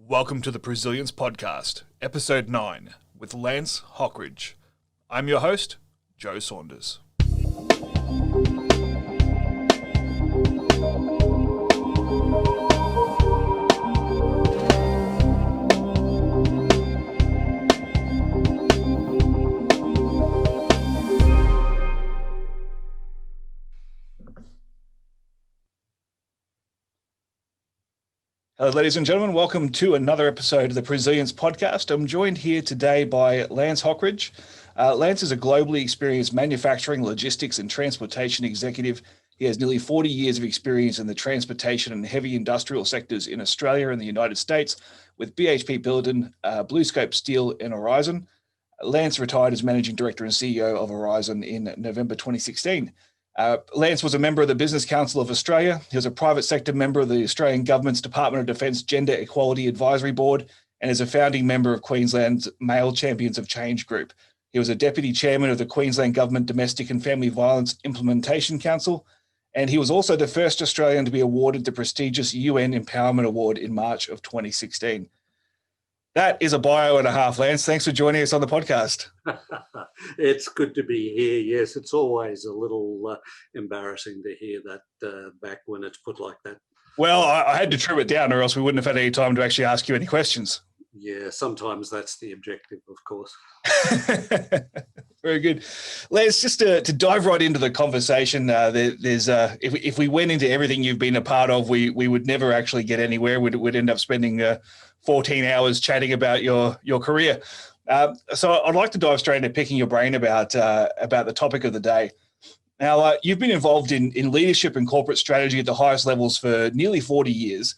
Welcome to the Presilience podcast, episode 9, with Lance Hockridge. I'm your host, Joe Saunders. Hello, ladies and gentlemen. Welcome to another episode of the Presilience podcast. I'm joined here today by Lance Hockridge. Lance is a globally experienced manufacturing, logistics, and transportation executive. He has nearly 40 years of experience in the transportation and heavy industrial sectors in Australia and the United States with BHP Billiton, BlueScope Steel and Aurizon. Lance retired as Managing Director and CEO of Aurizon in November 2016. Lance was a member of the Business Council of Australia. He was a private sector member of the Australian Government's Department of Defence Gender Equality Advisory Board and is a founding member of Queensland's Male Champions of Change group. He was a deputy chairman of the Queensland Government Domestic and Family Violence Implementation Council, and he was also the first Australian to be awarded the prestigious UN Empowerment Award in March of 2016. That is a bio and a half, Lance. Thanks for joining us on the podcast. It's good to be here. Yes, it's always a little embarrassing to hear that back when it's put like that. Well, I had to trim it down or else we wouldn't have had any time to actually ask you any questions. Yeah, sometimes that's the objective, of course. Very good. Let's just to dive right into the conversation. There's if we went into everything you've been a part of, we would never actually get anywhere. We'd end up spending 14 hours chatting about your career. So I'd like to dive straight into picking your brain about the topic of the day. Now, you've been involved in leadership and corporate strategy at the highest levels for nearly 40 years.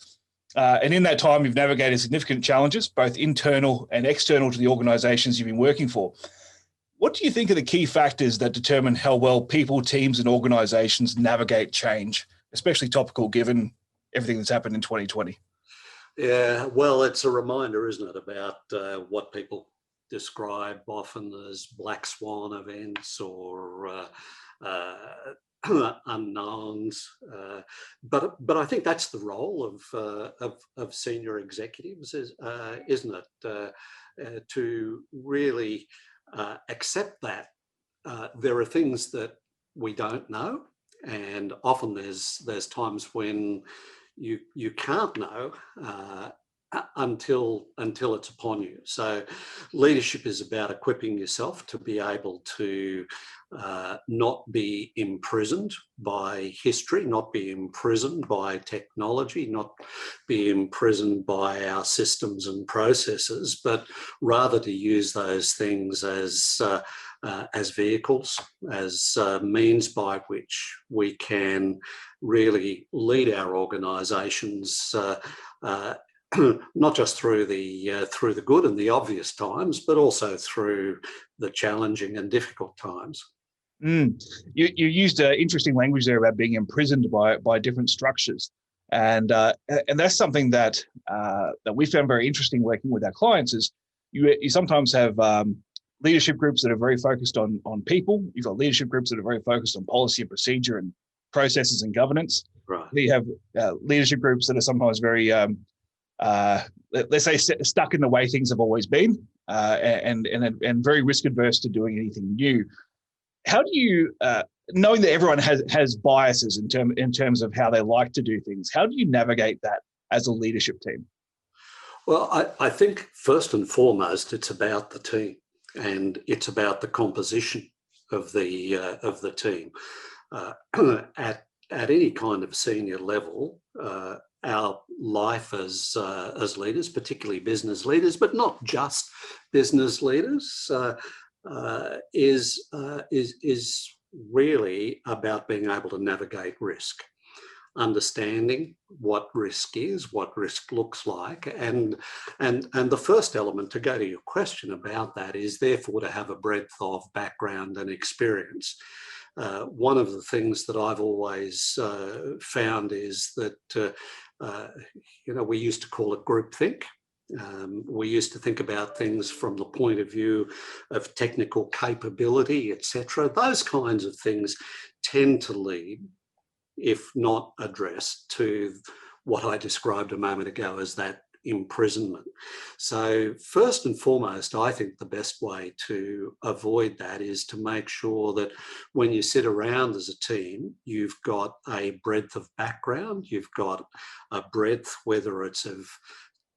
And in that time, you've navigated significant challenges, both internal and external to the organizations you've been working for. What do you think are the key factors that determine how well people, teams, and organizations navigate change, especially topical given everything that's happened in 2020? Yeah, well, it's a reminder, isn't it, about what people describe often as black swan events or unknowns. But I think that's the role of senior executives, isn't it? To really accept that there are things that we don't know, and often there's times when you can't know until it's upon you. So leadership is about equipping yourself to be able to not be imprisoned by history, not be imprisoned by technology, not be imprisoned by our systems and processes, but rather to use those things as vehicles, as means by which we can really lead our organisations, not just through the good and the obvious times, but also through the challenging and difficult times. You used interesting language there about being imprisoned by different structures, and that's something that we found very interesting working with our clients. Is you sometimes have leadership groups that are very focused on people. You've got leadership groups that are very focused on policy and procedure and processes and governance. Right. You have leadership groups that are sometimes very, let's say, stuck in the way things have always been, and very risk adverse to doing anything new. How do you, knowing that everyone has biases in terms of how they like to do things, how do you navigate that as a leadership team? Well, I think first and foremost, it's about the team, and it's about the composition of the team. At any kind of senior level, our life as leaders, particularly business leaders, but not just business leaders, is really about being able to navigate risk, understanding what risk is, what risk looks like, and the first element, to go to your question about that, is therefore to have a breadth of background and experience. One of the things that I've always found is that we used to call it groupthink. We used to think about things from the point of view of technical capability, etc. Those kinds of things tend to lead, if not addressed, to what I described a moment ago as that imprisonment. So first and foremost, I think the best way to avoid that is to make sure that when you sit around as a team, you've got a breadth of background, you've got a breadth, whether it's of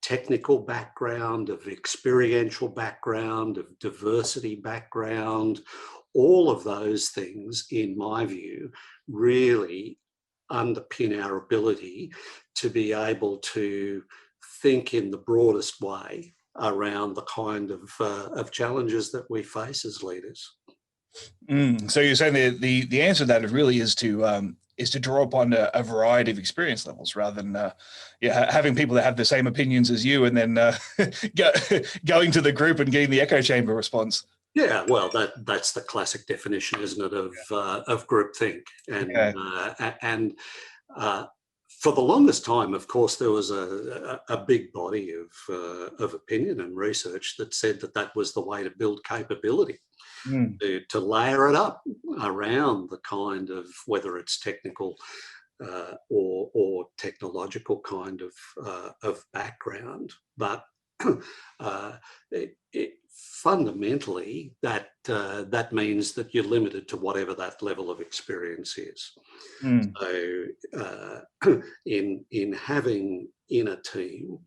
technical background, of experiential background, of diversity background. All of those things, in my view, really underpin our ability to be able to think in the broadest way around the kind of challenges that we face as leaders. So you're saying that the answer to that really is to draw upon a variety of experience levels rather than having people that have the same opinions as you and then going to the group and getting the echo chamber response. Yeah, well, that's the classic definition, isn't it, of groupthink, and for the longest time, of course, there was a big body of opinion and research that said that was the way to build capability, to layer it up around the kind of, whether it's technical or technological kind of background, but fundamentally, that means that you're limited to whatever that level of experience is. So, in having in a team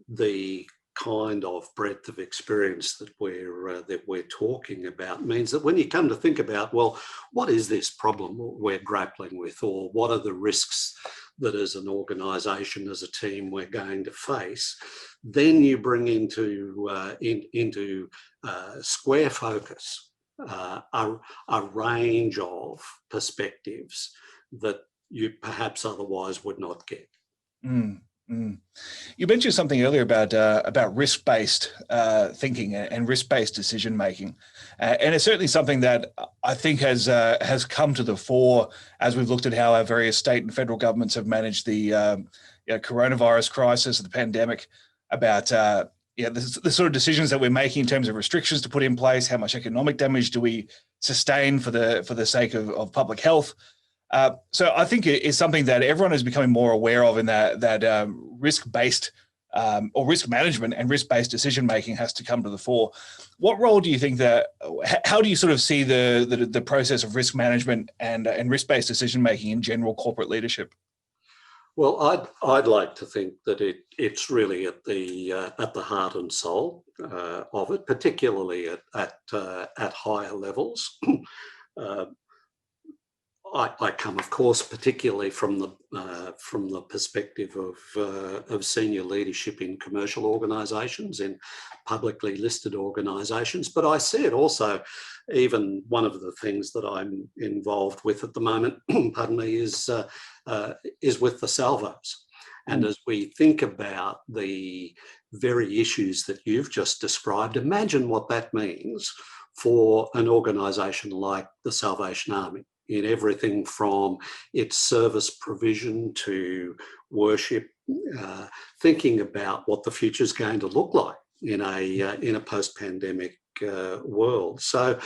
the kind of breadth of experience that we're talking about means that when you come to think about, well, what is this problem we're grappling with, or what are the risks that as an organisation, as a team, we're going to face, then you bring into square focus a range of perspectives that you perhaps otherwise would not get. You mentioned something earlier about risk-based thinking and risk-based decision making, and it's certainly something that I think has come to the fore as we've looked at how our various state and federal governments have managed the coronavirus crisis, the pandemic, about the sort of decisions that we're making in terms of restrictions to put in place, how much economic damage do we sustain for the sake of public health. So I think it's something that everyone is becoming more aware of, in that risk-based or risk management and risk-based decision-making has to come to the fore. What role do you think how do you sort of see the process of risk management and risk-based decision-making in general corporate leadership? Well, I'd like to think that it's really at the heart and soul of it, particularly at higher levels. I come, of course, particularly from the perspective of senior leadership in commercial organisations, in publicly listed organisations, but I see it also. Even one of the things that I'm involved with at the moment, pardon me, is with the salvos. And as we think about the very issues that you've just described, imagine what that means for an organisation like the Salvation Army, in everything from its service provision to worship, thinking about what the future is going to look like in a post-pandemic world. So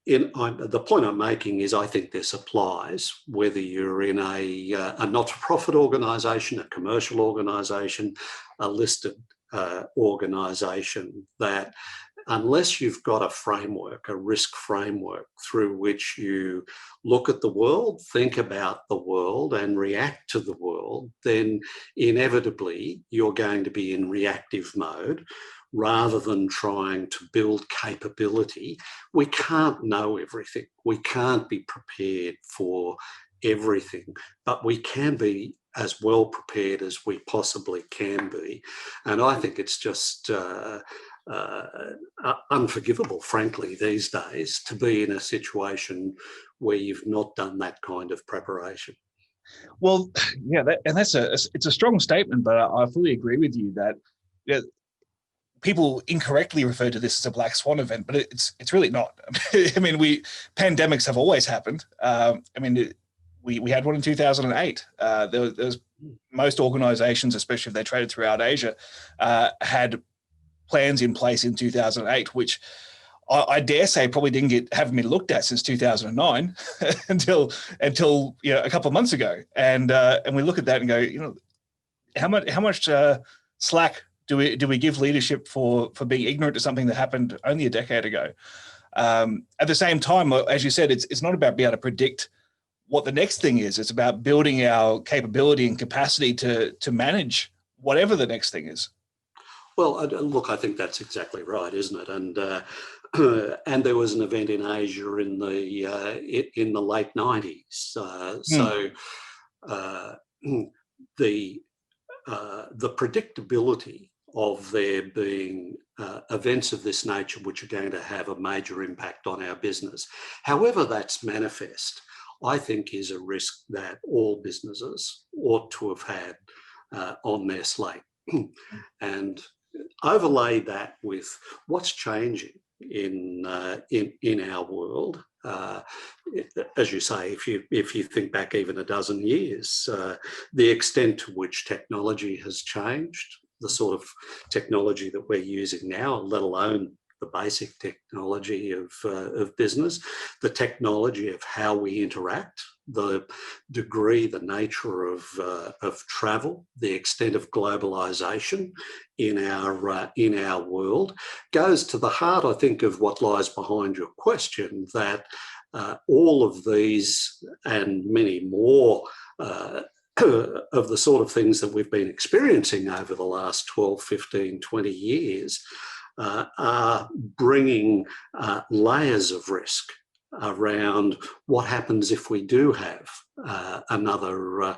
the point I'm making is, I think this applies whether you're in a not-for-profit organisation, a commercial organisation, a listed organisation, that unless you've got a framework, a risk framework through which you look at the world, think about the world and react to the world, then inevitably you're going to be in reactive mode rather than trying to build capability. We can't know everything. We can't be prepared for everything, but we can be as well prepared as we possibly can be. And I think it's just unforgivable, frankly, these days, to be in a situation where you've not done that kind of preparation. Well, yeah, it's a strong statement, but I fully agree with you that people incorrectly refer to this as a black swan event, but it's really not. I mean, pandemics have always happened. We had one in 2008. There was most organisations, especially if they traded throughout Asia, had plans in place in 2008, which I dare say probably haven't been looked at since 2009 until a couple of months ago. And we look at that and go, how much slack do we give leadership for being ignorant to something that happened only a decade ago? At the same time, as you said, it's not about being able to predict what the next thing is. It's about building our capability and capacity to manage whatever the next thing is. Well, look, I think that's exactly right, isn't it? And and there was an event in Asia in the late 90s. So the predictability of there being events of this nature which are going to have a major impact on our business, however that's manifest, I think is a risk that all businesses ought to have had on their slate. And overlay that with what's changing in our world. As you say, if you think back even a dozen years, the extent to which technology has changed, the sort of technology that we're using now, let alone the basic technology of business, the technology of how we interact, the degree, the nature of travel, the extent of globalisation in our world, goes to the heart, I think, of what lies behind your question, that all of these and many more of the sort of things that we've been experiencing over the last 12, 15, 20 years are bringing layers of risk around what happens if we do have another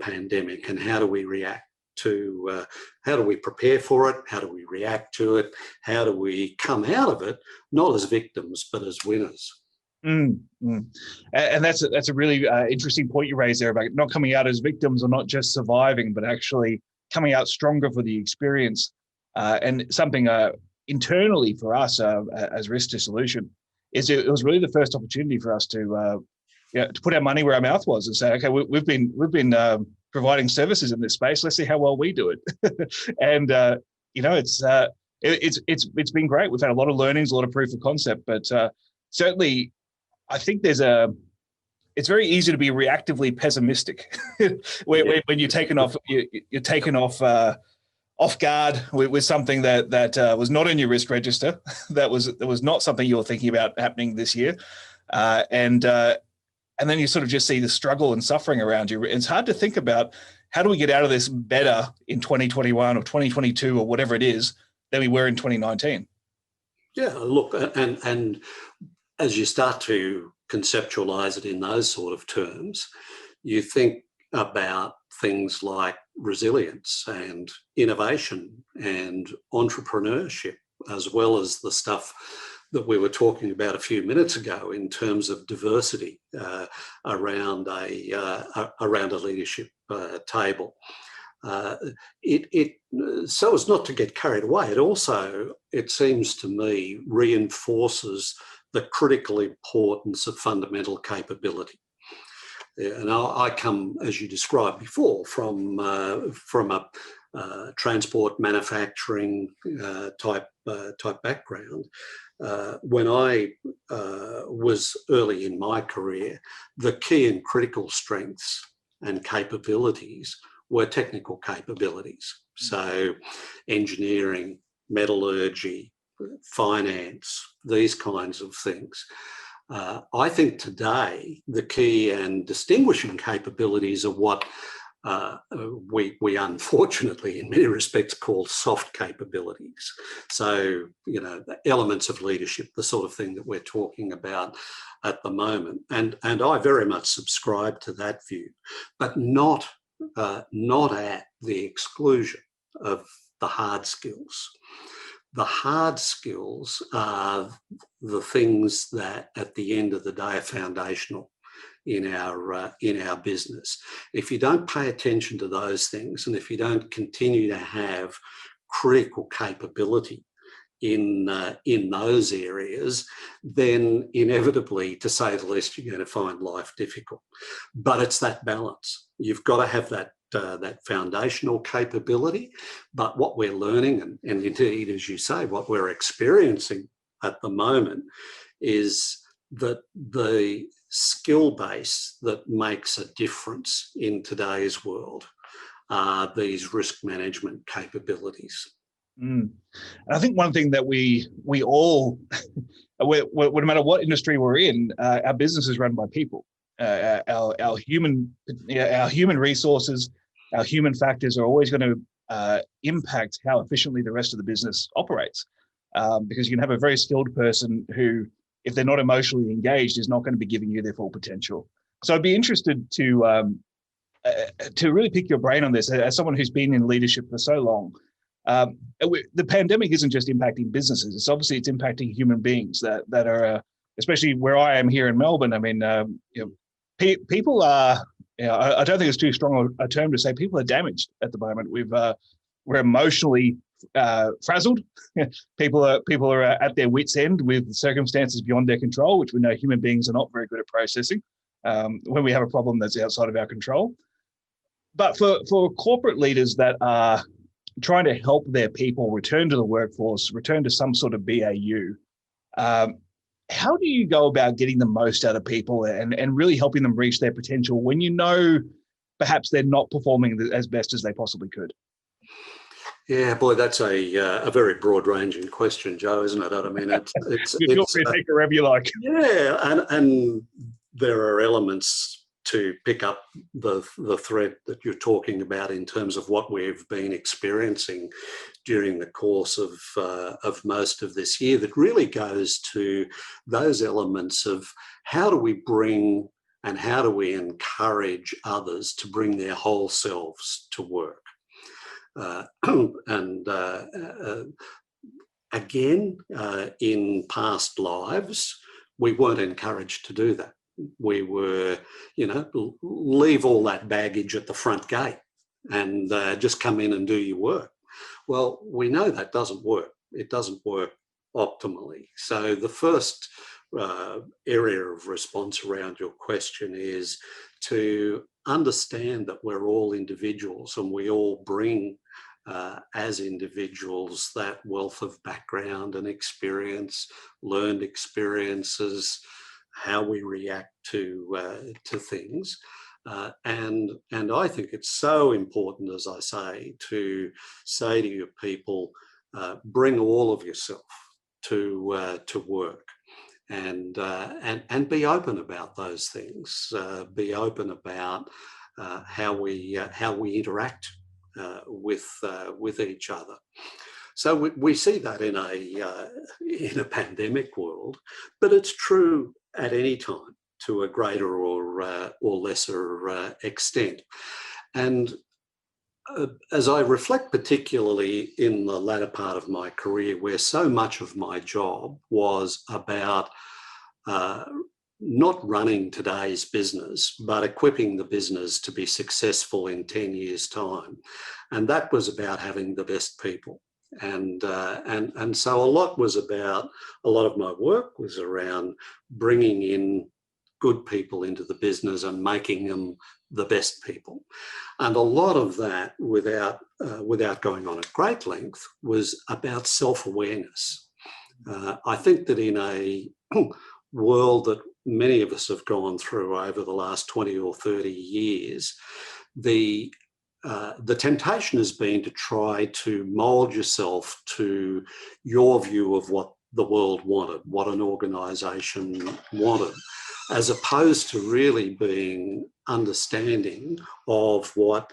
pandemic, and how do we react to, how do we prepare for it, how do we react to it, how do we come out of it, not as victims but as winners. And that's a really interesting point you raised there about not coming out as victims, or not just surviving, but actually coming out stronger for the experience. And something internally for us as Risk Dissolution is it was really the first opportunity for us to put our money where our mouth was and say, okay, we've been providing services in this space. Let's see how well we do it. And it's been great. We've had a lot of learnings, a lot of proof of concept, but certainly I think it's very easy to be reactively pessimistic when you're taken off guard with something that was not in your risk register, that was not something you were thinking about happening this year, and then you sort of just see the struggle and suffering around you. It's hard to think about how do we get out of this better in 2021 or 2022 or whatever it is than we were in 2019. Yeah, look, and as you start to conceptualize it in those sort of terms, you think about things like resilience and innovation and entrepreneurship, as well as the stuff that we were talking about a few minutes ago in terms of diversity around a leadership table. So as not to get carried away, it seems to me, reinforces the critical importance of fundamental capability. And I come, as you described before, from a transport manufacturing type background. When I was early in my career, the key and critical strengths and capabilities were technical capabilities. So engineering, metallurgy, finance, these kinds of things. I think today the key and distinguishing capabilities are what we unfortunately in many respects call soft capabilities. So, the elements of leadership, the sort of thing that we're talking about at the moment. And I very much subscribe to that view, but not at the exclusion of the hard skills. The hard skills are the things that at the end of the day are foundational in our business. If you don't pay attention to those things, and if you don't continue to have critical capability in those areas, then inevitably, to say the least, you're going to find life difficult. But it's that balance. You've got to have that foundational capability, but what we're learning, and indeed, as you say, what we're experiencing at the moment, is that the skill base that makes a difference in today's world are these risk management capabilities. And I think one thing that we all, no matter what industry we're in, our business is run by people. Our human resources, our human factors are always going to impact how efficiently the rest of the business operates. Because you can have a very skilled person who, if they're not emotionally engaged, is not going to be giving you their full potential. So I'd be interested to really pick your brain on this as someone who's been in leadership for so long. The pandemic isn't just impacting businesses; it's impacting human beings that are, especially where I am here in Melbourne. I mean, people are. I don't think it's too strong a term to say people are damaged at the moment. We're emotionally frazzled. People are at their wits' end with circumstances beyond their control, which we know human beings are not very good at processing when we have a problem that's outside of our control. But for corporate leaders that are trying to help their people return to the workforce, return to some sort of BAU, how do you go about getting the most out of people and really helping them reach their potential when you know perhaps they're not performing as best as they possibly could? Yeah, boy, that's a very broad-ranging question, Joe, isn't it? I mean, it's Feel free to take it wherever you like. Yeah, and there are elements to pick up the thread that you're talking about in terms of what we've been experiencing during the course of most of this year that really goes to those elements of how do we bring and how do we encourage others to bring their whole selves to work. Again, in past lives, we weren't encouraged to do that. We were, leave all that baggage at the front gate and just come in and do your work. Well, we know that doesn't work. It doesn't work optimally. So the first area of response around your question is to understand that we're all individuals and we all bring as individuals that wealth of background and experience, learned experiences, how we react to things. And I think it's so important, as I say, to your people, bring all of yourself to work, and be open about those things. Be open about how we interact with each other. So we see that in a pandemic world, but it's true at any time to a greater or lesser extent. And as I reflect, particularly in the latter part of my career, where so much of my job was about not running today's business, but equipping the business to be successful in 10 years' time. And that was about having the best people. And so a lot of my work was around bringing in good people into the business and making them the best people. And a lot of that, without going on at great length, was about self-awareness. I think that in a world that many of us have gone through over the last 20 or 30 years, the temptation has been to try to mould yourself to your view of what the world wanted, what an organisation wanted, as opposed to really being understanding of what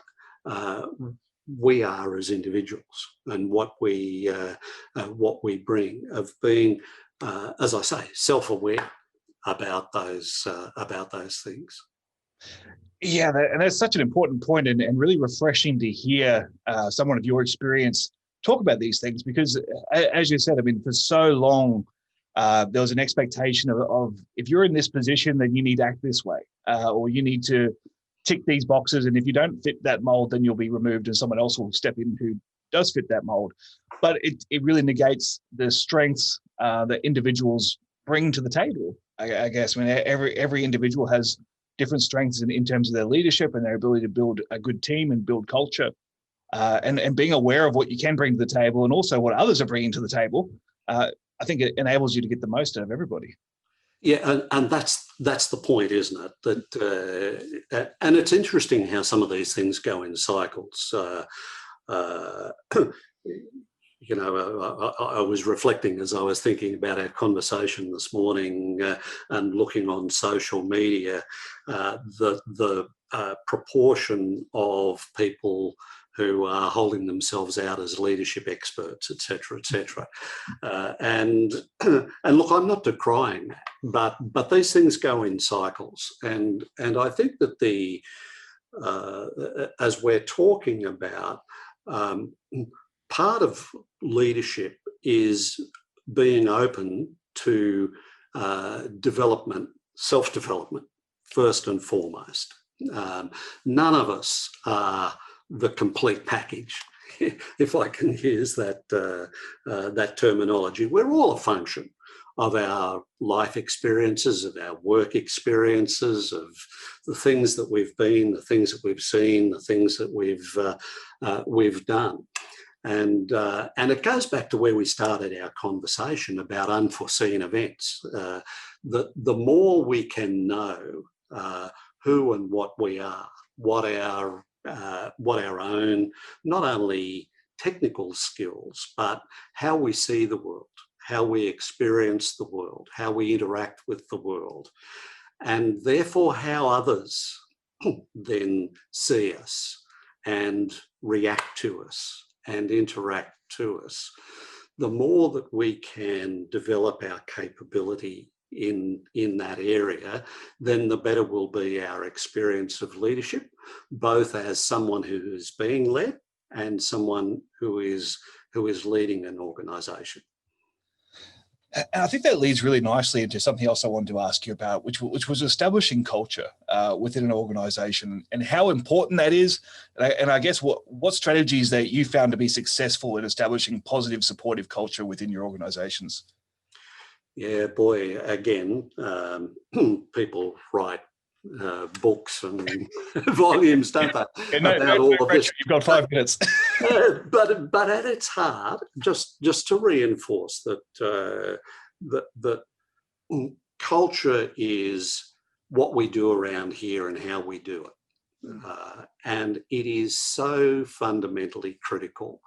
we are as individuals and what we bring, of being, as I say, self-aware about those things. Yeah, and that's such an important point, and really refreshing to hear someone of your experience talk about these things, because as you said, I mean, for so long, there was an expectation of if you're in this position, then you need to act this way, or you need to tick these boxes, and if you don't fit that mold, then you'll be removed and someone else will step in who does fit that mold. But it really negates the strengths that individuals bring to the table, I guess. I mean, every individual has different strengths in terms of their leadership and their ability to build a good team and build culture, and being aware of what you can bring to the table and also what others are bringing to the table. I think it enables you to get the most out of everybody. Yeah, and that's the point, isn't it? That and it's interesting how some of these things go in cycles. Uh, I was reflecting as I was thinking about our conversation this morning and looking on social media, the proportion of people who are holding themselves out as leadership experts, etc., etc. And and look, I'm not decrying that, but these things go in cycles, and I think that as we're talking about, um, part of leadership is being open to development, self-development, first and foremost. None of us are the complete package, if I can use that terminology. We're all a function of our life experiences, of our work experiences, of the things that we've been, the things that we've seen, the things that we've done. And it goes back to where we started our conversation about unforeseen events. The more we can know who and what we are, what our own, not only technical skills, but how we see the world, how we experience the world, how we interact with the world, and therefore how others then see us and react to us and interact to us. The more that we can develop our capability in that area, then the better will be our experience of leadership, both as someone who is being led and someone who is leading an organisation. And I think that leads really nicely into something else I wanted to ask you about, which was establishing culture within an organisation and how important that is. And I guess what strategies that you found to be successful in establishing positive, supportive culture within your organisations? Yeah, boy, again, people write books and volumes, don't they, about all of this. You've got 5 minutes. But at its heart, just to reinforce that that culture is what we do around here and how we do it, and it is so fundamentally critical,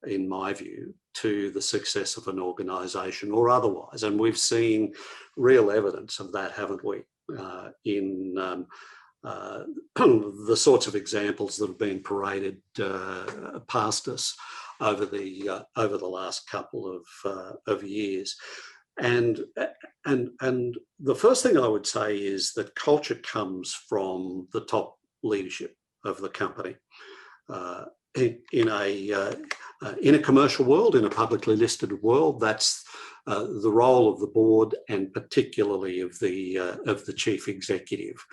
in my view, to the success of an organisation or otherwise. And we've seen real evidence of that, haven't we, in the sorts of examples that have been paraded past us over the last couple of years. And the first thing I would say is that culture comes from the top leadership of the company. In a commercial world, in a publicly listed world, that's the role of the board and particularly of the chief executive.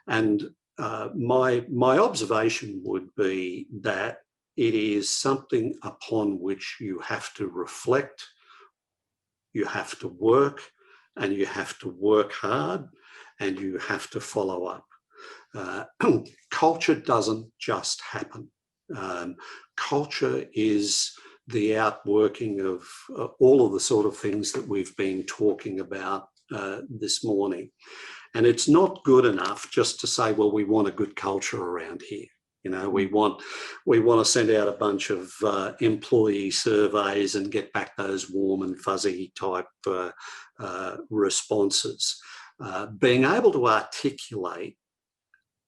And my observation would be that it is something upon which you have to reflect, you have to work, and you have to work hard, and you have to follow up. Culture doesn't just happen. Culture is the outworking of all of the sort of things that we've been talking about this morning. And it's not good enough just to say, well, we want a good culture around here. You know, we want to send out a bunch of employee surveys and get back those warm and fuzzy type responses. Being able to articulate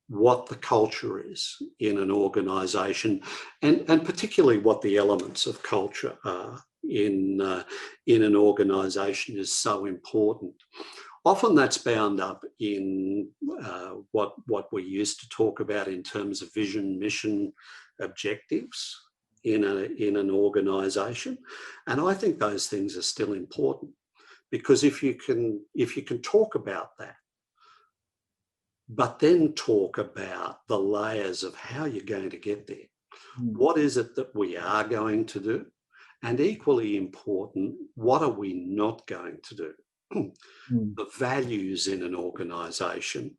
what the culture is in an organisation, and particularly what the elements of culture are in an organisation, is so important. Often that's bound up in what we used to talk about in terms of vision, mission, objectives in an organisation, and I think those things are still important, because if you can talk about that, but then talk about the layers of how you're going to get there. What is it that we are going to do? And equally important, what are we not going to do? The values in an organisation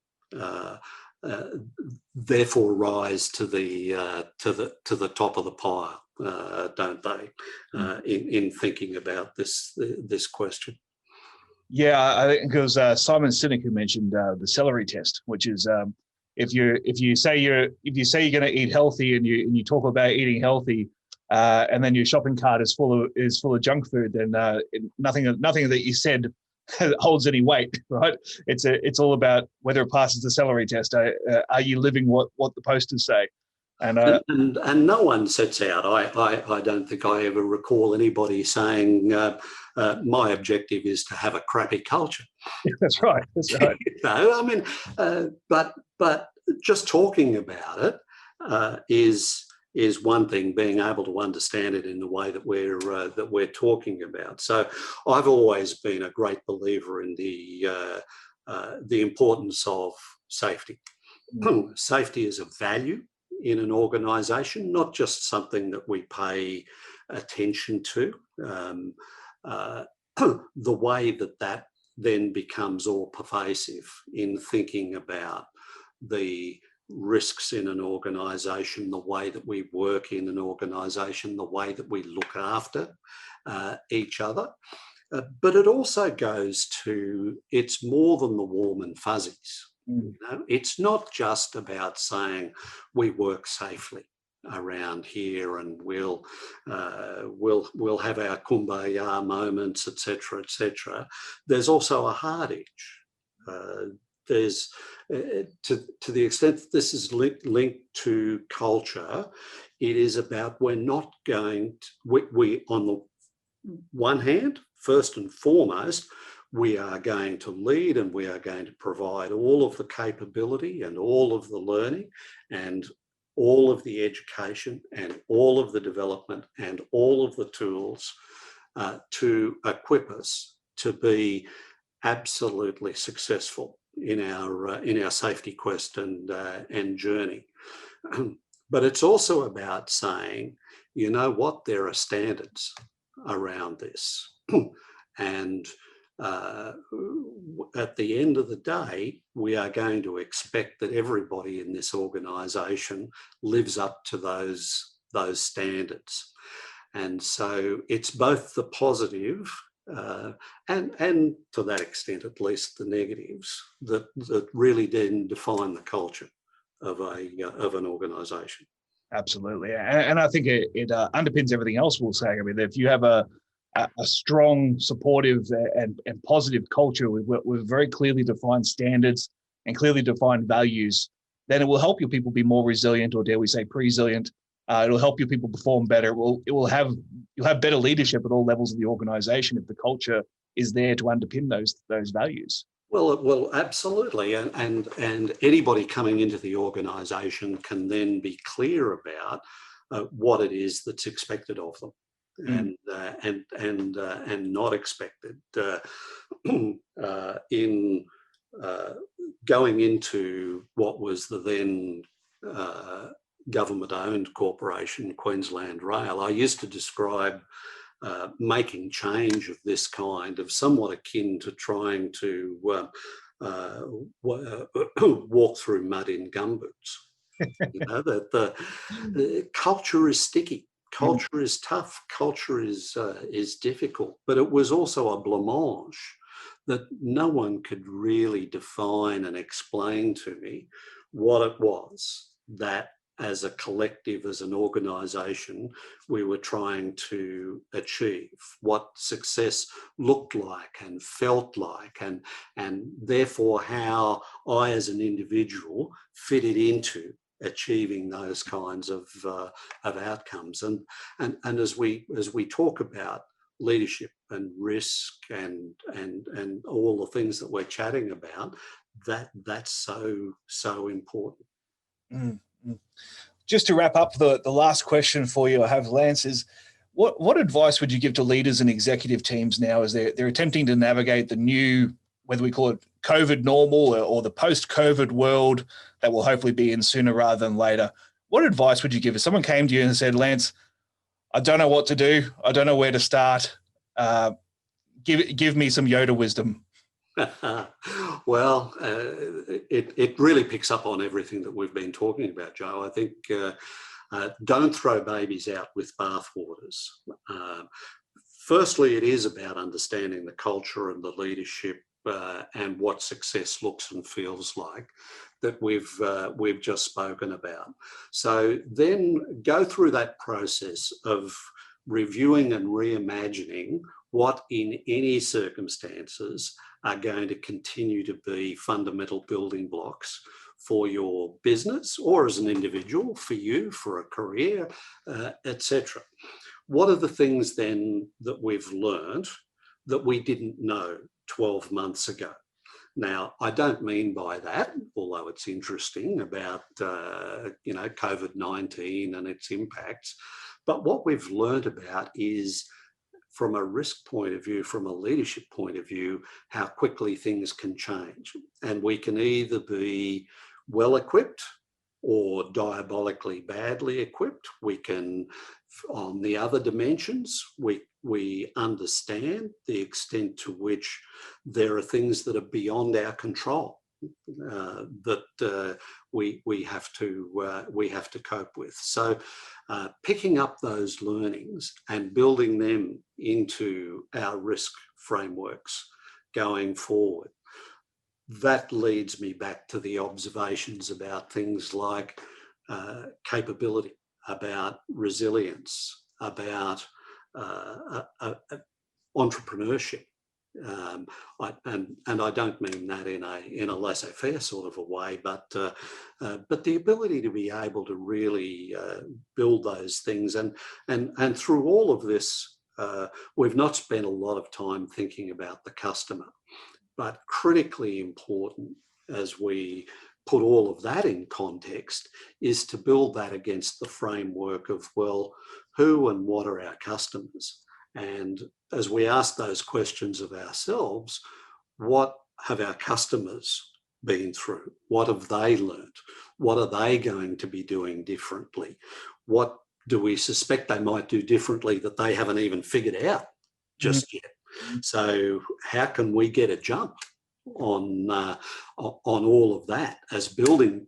therefore rise to the top of the pile, don't they? In thinking about this question. Yeah, I think it was Simon Sinek who mentioned the celery test, which is if you say you're going to eat healthy and you talk about eating healthy, and then your shopping cart is full of junk food, then nothing that you said holds any weight, right? It's all about whether it passes the celery test. Are you living what the posters say? And And no one sets out. I don't think I ever recall anybody saying my objective is to have a crappy culture. that's right. That's right. I mean, but just talking about it is one thing. Being able to understand it in the way that we're talking about. So, I've always been a great believer in the importance of safety. Safety is a value in an organisation, not just something that we pay attention to. The way that then becomes all pervasive in thinking about the risks in an organisation, the way that we work in an organisation, the way that we look after each other. But it also goes to, it's more than the warm and fuzzies. You know, it's not just about saying we work safely around here and we'll have our kumbaya moments, etc., etc. There's also a hard edge. There's to the extent that this is linked to culture, it is about we're not going to, we on the one hand, first and foremost, we are going to lead and we are going to provide all of the capability and all of the learning and all of the education and all of the development and all of the tools to equip us to be absolutely successful in our safety quest and journey. But it's also about saying, you know what, there are standards around this. And at the end of the day, we are going to expect that everybody in this organisation lives up to those standards. And so it's both the positive and to that extent, at least, the negatives that really then define the culture of an organisation. Absolutely, and I think it underpins everything else we'll say. I mean, if you have a strong, supportive, and positive culture with very clearly defined standards and clearly defined values, then it will help your people be more resilient, or dare we say, presilient. It'll help your people perform better. You'll have better leadership at all levels of the organisation if the culture is there to underpin those values. Well, absolutely, and anybody coming into the organisation can then be clear about what it is that's expected of them, and not expected. In going into what was the then government-owned corporation, Queensland Rail, I used to describe making change of this kind of somewhat akin to trying to walk through mud in gumboots. You know, that the culture is sticky, culture is tough, culture is difficult, but it was also a blancmange that no one could really define and explain to me what it was that as a collective, as an organisation, we were trying to achieve, what success looked like and felt like, and therefore how I as an individual fitted into achieving those kinds of outcomes. And as we talk about leadership and risk and all the things that we're chatting about, that's so important. Mm-hmm. Just to wrap up, the last question for you I have, Lance, is what advice would you give to leaders and executive teams now as they're attempting to navigate the new, whether we call it COVID normal or the post-COVID world that will hopefully be in sooner rather than later? What advice would you give if someone came to you and said, Lance, I don't know what to do, I don't know where to start, give me some Yoda wisdom? Well, it really picks up on everything that we've been talking about, Joe. I think don't throw babies out with bathwaters. Firstly, it is about understanding the culture and the leadership and what success looks and feels like that we've just spoken about. So then go through that process of reviewing and reimagining what in any circumstances are going to continue to be fundamental building blocks for your business or as an individual, for you, for a career, etc. What are the things then that we've learned that we didn't know 12 months ago? Now, I don't mean by that, although it's interesting about COVID-19 and its impacts, but what we've learned about is from a risk point of view, from a leadership point of view, how quickly things can change. And we can either be well equipped or diabolically badly equipped. We can, on the other dimensions, we understand the extent to which there are things that are beyond our control that we have to cope with. So picking up those learnings and building them into our risk frameworks going forward. That leads me back to the observations about things like capability, about resilience, about entrepreneurship. And I don't mean that in a laissez-faire sort of a way, but the ability to be able to really build those things. And through all of this, we've not spent a lot of time thinking about the customer. But critically important as we put all of that in context is to build that against the framework of, well, who and what are our customers? And as we ask those questions of ourselves, what have our customers been through? What have they learnt? What are they going to be doing differently? What do we suspect they might do differently that they haven't even figured out just yet? So how can we get a jump on all of that as part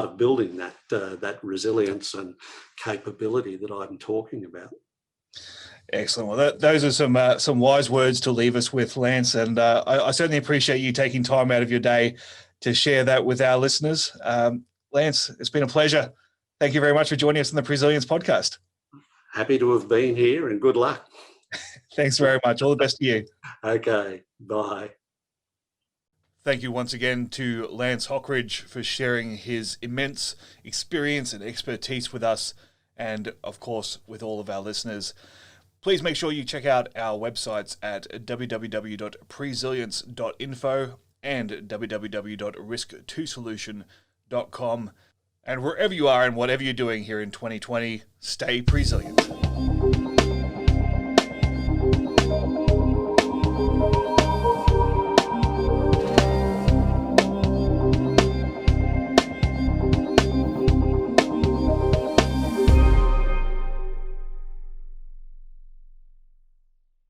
of building that resilience and capability that I'm talking about? Excellent. Well, those are some wise words to leave us with, Lance, and I certainly appreciate you taking time out of your day to share that with our listeners. Lance, it's been a pleasure. Thank you very much for joining us on the Presilience podcast. Happy to have been here, and good luck. Thanks very much. All the best to you. Okay, bye. Thank you once again to Lance Hockridge for sharing his immense experience and expertise with us and, of course, with all of our listeners. Please make sure you check out our websites at www.presilience.info and www.risk2solution.com. And wherever you are and whatever you're doing here in 2020, stay Presilience.